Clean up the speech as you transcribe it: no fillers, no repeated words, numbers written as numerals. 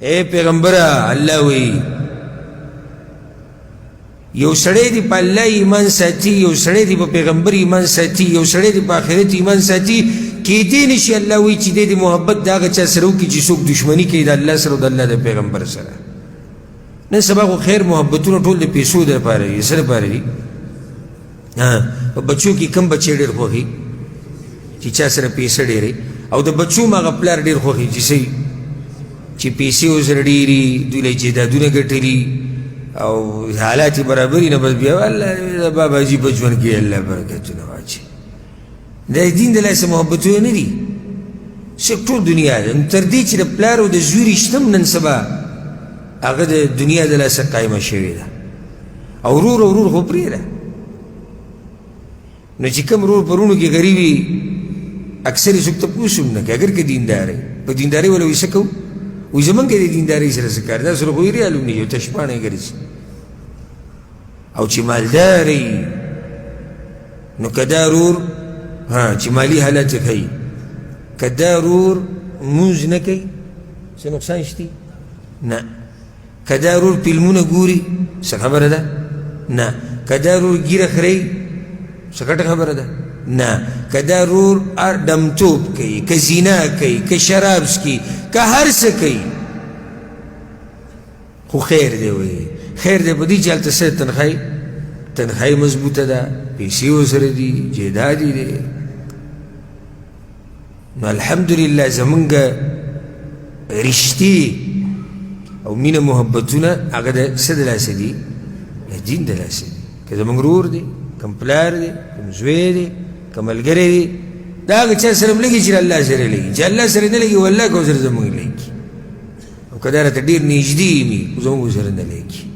اے پیغمبره الله وی یو سړی دی په الله ایمان ساتي یو سړی دی په پیغمبر ایمان ساتي یو سړی دی په آخرت ایمان ساتي کیدی نشي الله وی چې د محبت دا هغه چا سره وکړي چې څوک دشمني کوي د الله سره او د الله د پیغمبر سره نن سبا خو خیر محبتونه ټول د پیسو دپاره دي څه دپاره دي په بچو کې کم بچی ډېر خوښي چې چا سره پیسه ډېرې او د بچو هم هغه پلار ډېر خوښي چې صحیح چې پیسې ورسره ډېري دوی له جایدادونه ګټلي او حالات برابري نه بس بیا الله باباجي په ژوند کې الله برکتونه واچي د دین د لاسه محبتونه نه دي ټول دنیا ده تر دې چې د پلار او د زوی رشته هم نن سبا هغه د دنیا د لاسه قایمه شوې ده او ورور خو پرېږده نو چې کوم ورور په وروڼو کې غریب وي اکثر یې څوک تپوس هم نه کوي اګر که دیندار په دیندارۍ وله وایي څه کوو وایي زمونږ د دیندارۍ سره څه کار دا سره خو یې ریال هم نه یو تش پاڼه یې ګرځي او چې مالدار وي نو که دا ورور چې مالي حالت یې ښیي که دا ورور لمونځ نه کوي څه نقصان شته نه که دا ورور فلمونه ګوري څه خبره ده نه که دا ورور ګیره خوري څه ګټه خبره ده نه که دا ورور ډمتوب کوي که زنا کوي که شراب څکي که هر څه کوي خو خیر دی وایي خیر دی په دې چې هلته څه تنخواهی مضبوطه ده پیسې ورسره دي جایداد یې دی نو الحمدلله زمونږ رشتې او مینه محبتونه هغه د څه د لاسه دي د دین د لاسه دي که زمونږ ورور دی کم پلار دی کم زوی دی که ملګری دی دا هغه چا سره هم لګي چې الله سره لګي چې الله سره نه لګي والله که ورسره زمونږ لګي او که دا راته ډېر نږدې وي خو زمونږ ورسره نه لګي